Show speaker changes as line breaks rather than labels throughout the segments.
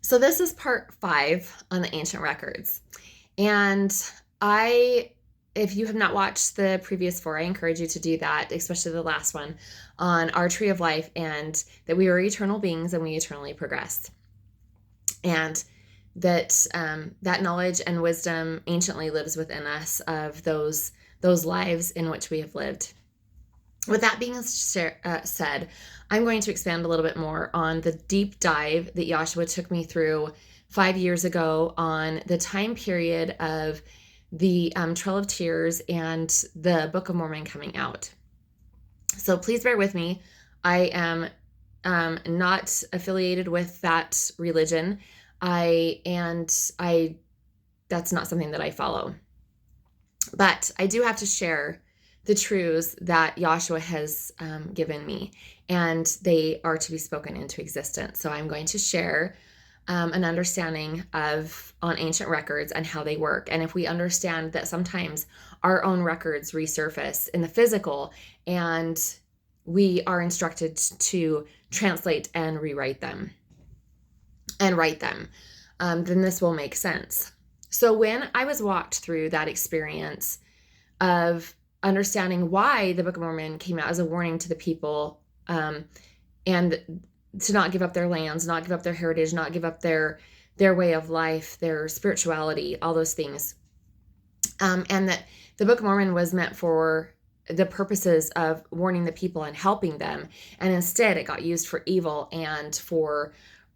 So this is part 5 on the ancient records. And if you have not watched the previous 4, I encourage you to do that, especially the last one on our tree of life and that we are eternal beings and we eternally progress. And that that knowledge and wisdom anciently lives within us of those lives in which we have lived. With that being said, I'm going to expand a little bit more on the deep dive that Joshua took me through 5 years ago on the time period of the Trail of Tears and the Book of Mormon coming out. So please bear with me. I am not affiliated with that religion. That's not something that I follow. But I do have to share the truths that Joshua has given me, and they are to be spoken into existence. So I'm going to share an understanding on ancient records and how they work. And if we understand that sometimes our own records resurface in the physical and we are instructed to translate and rewrite them and write them, then this will make sense. So when I was walked through that experience of understanding why the Book of Mormon came out as a warning to the people, and to not give up their lands, not give up their heritage, not give up their way of life, their spirituality, all those things. And that the Book of Mormon was meant for the purposes of warning the people and helping them. And instead it got used for evil and for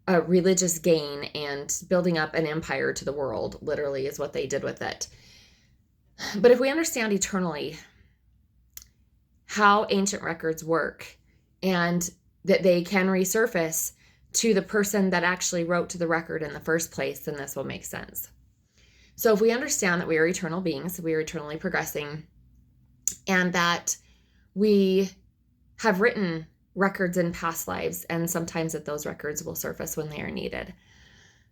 religious gain and building up an empire to the world, literally, is what they did with it. But if we understand eternally how ancient records work and that they can resurface to the person that actually wrote to the record in the first place, then this will make sense. So if we understand that we are eternal beings, we are eternally progressing, and that we have written records in past lives, and sometimes that those records will surface when they are needed,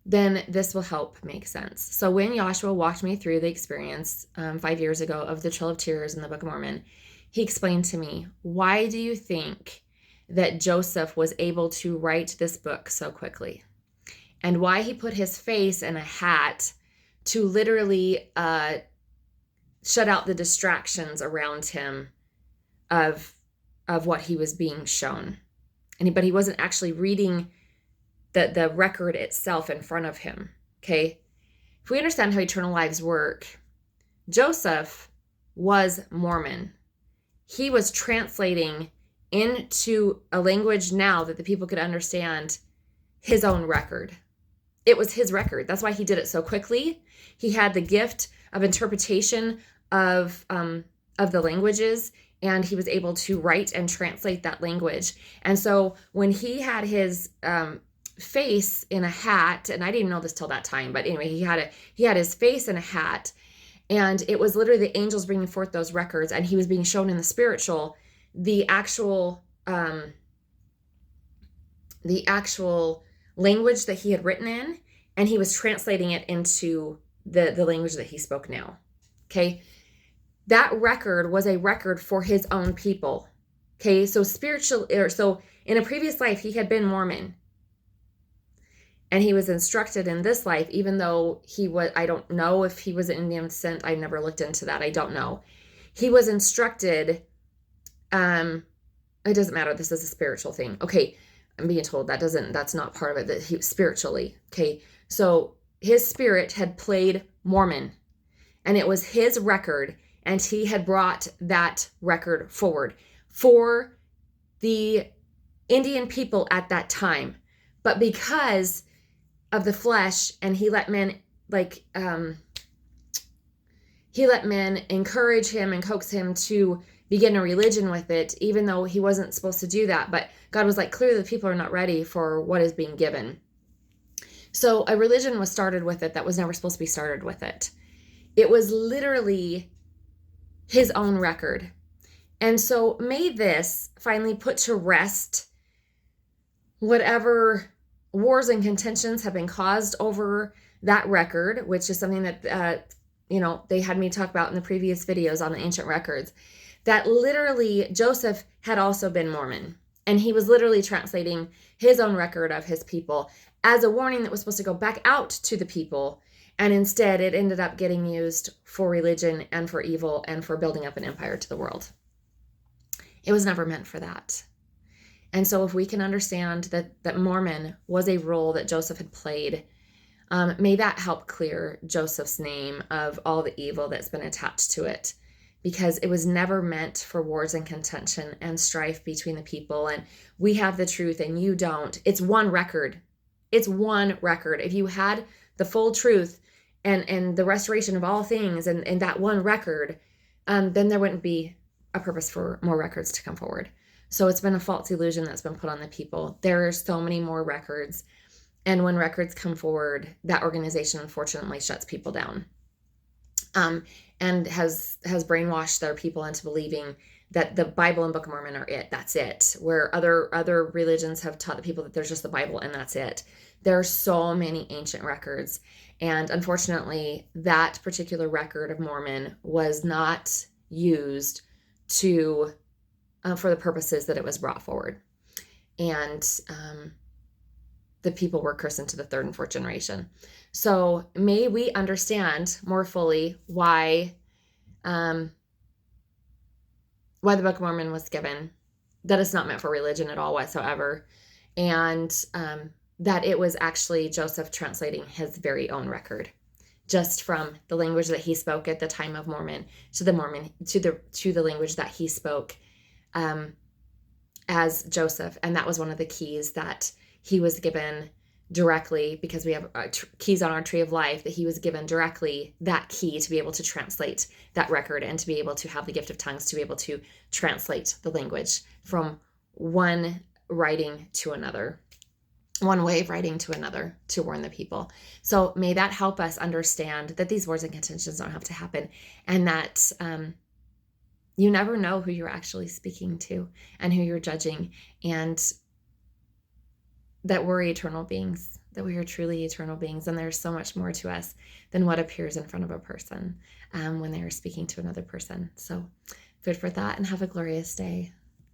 then this will help make sense. So when Joshua walked me through the experience 5 years ago of the Trail of Tears in the Book of Mormon, he explained to me, why do you think that Joseph was able to write this book so quickly? And why he put his face in a hat to literally shut out the distractions around him of what he was being shown. But he wasn't actually reading the record itself in front of him, okay? If we understand how eternal lives work, Joseph was Mormon. He was translating into a language now that the people could understand his own record. It was his record. That's why he did it so quickly. He had the gift of interpretation of the languages, and he was able to write and translate that language. And so when he had his face in a hat, and I didn't know this till that time, but anyway, he had his face in a hat, and it was literally the angels bringing forth those records, and he was being shown in the spiritual the actual language that he had written in, and he was translating it into the language that he spoke now. Okay, that record was a record for his own people. Okay, so so in a previous life he had been Mormon, and he was instructed in this life, even though I don't know if he was an Indian descent. I never looked into that. I don't know. He was instructed. It doesn't matter. This is a spiritual thing. Okay. I'm being told that's not part of it, that he spiritually. Okay. So his spirit had played Mormon, and it was his record, and he had brought that record forward for the Indian people at that time. But because of the flesh, and he let men encourage him and coax him to begin a religion with it, even though he wasn't supposed to do that. But God was like, clearly the people are not ready for what is being given. So a religion was started with it that was never supposed to be started with it. It was literally his own record. And so may this finally put to rest whatever wars and contentions have been caused over that record, which is something that they had me talk about in the previous videos on the ancient records, that literally Joseph had also been Mormon. And he was literally translating his own record of his people as a warning that was supposed to go back out to the people. And instead, it ended up getting used for religion and for evil and for building up an empire to the world. It was never meant for that. And so if we can understand that Mormon was a role that Joseph had played, may that help clear Joseph's name of all the evil that's been attached to it, because it was never meant for wars and contention and strife between the people. And we have the truth and you don't. It's one record. It's one record. If you had the full truth and the restoration of all things and that one record, then there wouldn't be a purpose for more records to come forward. So it's been a false illusion that's been put on the people. There are so many more records. And when records come forward, that organization unfortunately shuts people down, and has brainwashed their people into believing that the Bible and Book of Mormon are it. That's it. Where other religions have taught the people that there's just the Bible and that's it. There are so many ancient records. And unfortunately, that particular record of Mormon was not used to for the purposes that it was brought forward. And the people were cursed into the third and fourth generation. So may we understand more fully why the Book of Mormon was given, that it's not meant for religion at all whatsoever, and that it was actually Joseph translating his very own record, just from the language that he spoke at the time of Mormon to the language that he spoke as Joseph. And that was one of the keys that he was given directly, because we have keys on our tree of life, that he was given directly that key to be able to translate that record and to be able to have the gift of tongues to be able to translate the language from one writing to another, one way of writing to another, to warn the people. So may that help us understand that these wars and contentions don't have to happen, and that you never know who you're actually speaking to and who you're judging, and that we're eternal beings, that we are truly eternal beings, and there's so much more to us than what appears in front of a person when they are speaking to another person. So food for thought, and have a glorious day.